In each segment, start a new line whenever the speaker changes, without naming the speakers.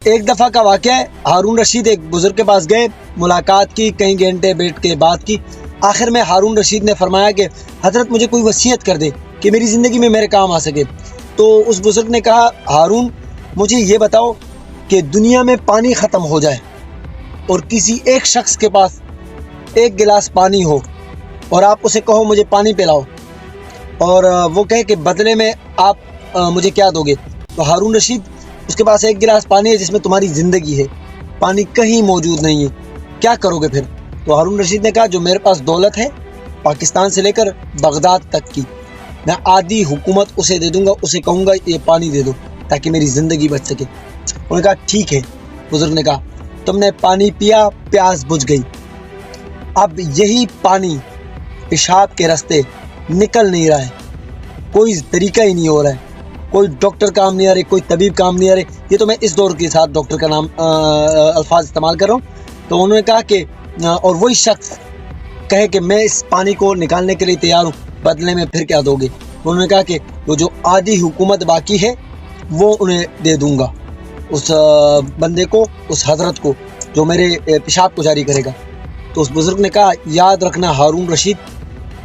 ایک دفعہ کا واقعہ ہے، ہارون رشید ایک بزرگ کے پاس گئے، ملاقات کی، کئی گھنٹے بیٹھ کے بات کی۔ آخر میں ہارون رشید نے فرمایا کہ حضرت مجھے کوئی وصیت کر دے کہ میری زندگی میں میرے کام آ سکے۔ تو اس بزرگ نے کہا، ہارون مجھے یہ بتاؤ کہ دنیا میں پانی ختم ہو جائے اور کسی ایک شخص کے پاس ایک گلاس پانی ہو اور آپ اسے کہو مجھے پانی پلاؤ، اور وہ کہے کہ بدلے میں آپ مجھے کیا دو گے؟ تو ہارون رشید، اس کے پاس ایک گلاس پانی ہے جس میں تمہاری زندگی ہے، پانی کہیں موجود نہیں ہے، کیا کرو گے پھر؟ تو ہارون رشید نے کہا، جو میرے پاس دولت ہے پاکستان سے لے کر بغداد تک کی، میں آدھی حکومت اسے دے دوں گا، اسے کہوں گا یہ پانی دے دو تاکہ میری زندگی بچ سکے۔ انہوں نے کہا ٹھیک ہے۔ بزرگ نے کہا تم نے پانی پیا، پیاس بجھ گئی، اب یہی پانی پیشاب کے راستے نکل نہیں رہا ہے، کوئی طریقہ ہی نہیں ہو رہا ہے، کوئی ڈاکٹر کام نہیں آ رہے، کوئی طبیب کام نہیں آ رہے۔ یہ تو میں اس دور کے ساتھ ڈاکٹر کا نام الفاظ استعمال کر رہا ہوں۔ تو انہوں نے کہا کہ اور وہی شخص کہے کہ میں اس پانی کو نکالنے کے لیے تیار ہوں، بدلے میں پھر کیا دو گے؟ انہوں نے کہا کہ وہ جو آدھی حکومت باقی ہے وہ انہیں دے دوں گا، اس بندے کو، اس حضرت کو جو میرے پیشاب کو جاری کرے گا۔ تو اس بزرگ نے کہا یاد رکھنا ہارون رشید،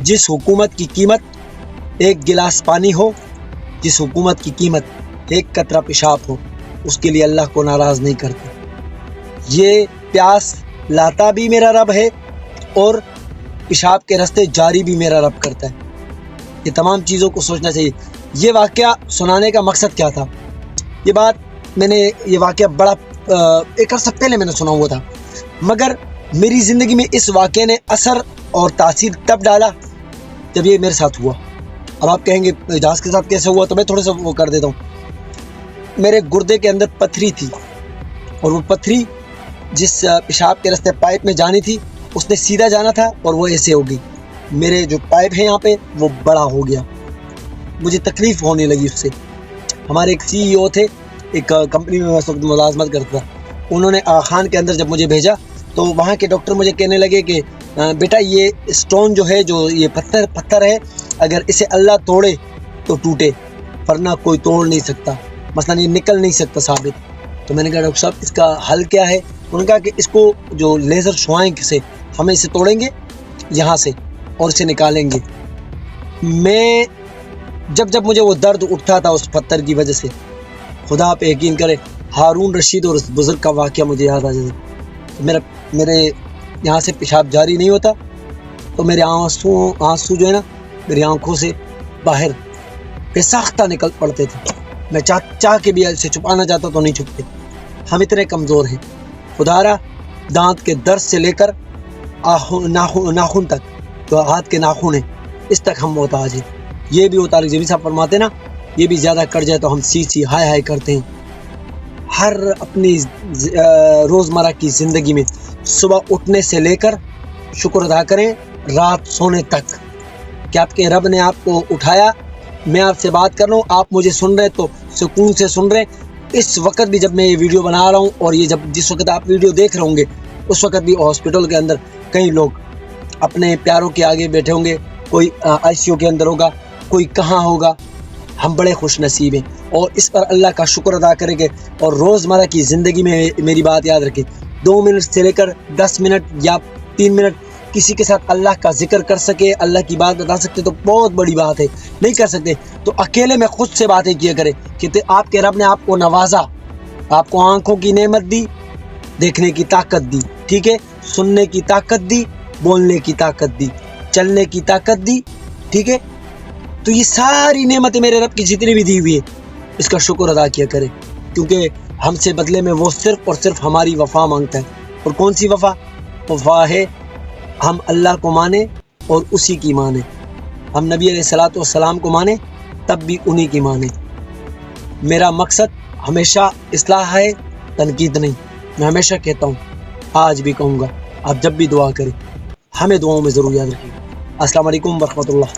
جس حکومت کی قیمت ایک گلاس پانی ہو، جس حکومت کی قیمت ایک قطرہ پیشاب ہو، اس کے لیے اللہ کو ناراض نہیں کرتے۔ یہ پیاس لاتا بھی میرا رب ہے اور پیشاب کے راستے جاری بھی میرا رب کرتا ہے۔ یہ تمام چیزوں کو سوچنا چاہیے۔ یہ واقعہ سنانے کا مقصد کیا تھا؟ یہ واقعہ بڑا ایک عرصہ پہلے میں نے سنا ہوا تھا، مگر میری زندگی میں اس واقعے نے اثر اور تاثیر تب ڈالا جب یہ میرے ساتھ ہوا۔ اب آپ کہیں گے اجاز کے ساتھ کیسے ہوا؟ تو میں تھوڑا سا وہ کر دیتا ہوں۔ میرے گردے کے اندر پتھری تھی، اور وہ پتھری جس پیشاب کے راستے پائپ میں جانی تھی اس نے سیدھا جانا تھا، اور وہ ایسے ہو گئی۔ میرے جو پائپ ہے یہاں پہ وہ بڑا ہو گیا، مجھے تکلیف ہونے لگی اس سے۔ ہمارے ایک CEO تھے، ایک کمپنی میں اس وقت ملازمت کرتا تھا، انہوں نے آغا خان کے اندر جب مجھے بھیجا تو وہاں کے ڈاکٹر مجھے کہنے لگے کہ بیٹا یہ اسٹون جو ہے، جو یہ پتھر ہے، اگر اسے اللہ توڑے تو ٹوٹے، ورنہ کوئی توڑ نہیں سکتا، مثلا یہ نکل نہیں سکتا ثابت۔ تو میں نے کہا ڈاکٹر صاحب اس کا حل کیا ہے؟ انہوں نے کہا کہ اس کو جو لیزر شعاعیں سے ہم اسے توڑیں گے یہاں سے اور اسے نکالیں گے۔ میں جب مجھے وہ درد اٹھتا تھا اس پتھر کی وجہ سے، خدا پہ یقین کرے ہارون رشید اور اس بزرگ کا واقعہ مجھے یاد آ جاتا۔ میرے یہاں سے پیشاب جاری نہیں ہوتا تو میرے آنسو جو ہے نا میری آنکھوں سے باہر بے ساختہ نکل پڑتے تھے، میں چاہ کے بھی اسے چھپانا چاہتا تو نہیں چھپتے۔ ہم اتنے کمزور ہیں۔ خدارا دانت کے درد سے لے کر ناخن تک، جو ہاتھ کے ناخن ہیں، اس تک ہم محتاج ہیں۔ یہ بھی وہ طارق جمیل صاحب فرماتے نا، یہ بھی زیادہ کر جائے تو ہم سی ہائے کرتے ہیں۔ ہر اپنی روزمرہ کی زندگی میں صبح اٹھنے سے لے کر شکر ادا کریں رات سونے تک کہ آپ کے رب نے آپ کو اٹھایا۔ میں آپ سے بات کر رہا ہوں، آپ مجھے سن رہے تو سکون سے سن رہے۔ اس وقت بھی جب میں یہ ویڈیو بنا رہا ہوں، اور یہ جس وقت آپ ویڈیو دیکھ رہے ہوں گے اس وقت بھی ہاسپٹل کے اندر کئی لوگ اپنے پیاروں کے آگے بیٹھے ہوں گے، کوئی ICU کے اندر ہوگا، کوئی کہاں ہوگا۔ ہم بڑے خوش نصیب ہیں، اور اس پر اللہ کا شکر ادا کریں گے۔ اور روزمرہ کی زندگی میں میری بات یاد رکھیں، 2 منٹ سے لے کر 10 منٹ یا 3 منٹ کسی کے ساتھ اللہ کا ذکر کر سکے، اللہ کی بات بتا سکتے تو بہت بڑی بات ہے۔ نہیں کر سکتے تو اکیلے میں خود سے باتیں کیا کریں کہ آپ کے رب نے آپ کو نوازا، آپ کو آنکھوں کی نعمت دی، دیکھنے کی طاقت دی، ٹھیک ہے، سننے کی طاقت دی، بولنے کی طاقت دی، چلنے کی طاقت دی، ٹھیک ہے۔ تو یہ ساری نعمتیں میرے رب کی جتنی بھی دی ہوئی ہے، اس کا شکر ادا کیا کرے، کیونکہ ہم سے بدلے میں وہ صرف اور صرف ہماری وفا مانگتا ہے۔ اور کون سی وفا؟ وفا ہے ہم اللہ کو مانیں اور اسی کی مانیں، ہم نبی علیہ الصلوۃ والسلام کو مانیں تب بھی انہی کی مانیں۔ میرا مقصد ہمیشہ اصلاح ہے، تنقید نہیں۔ میں ہمیشہ کہتا ہوں، آج بھی کہوں گا، آپ جب بھی دعا کریں ہمیں دعاؤں میں ضرور یاد رکھیے۔ السلام علیکم ورحمۃ اللہ۔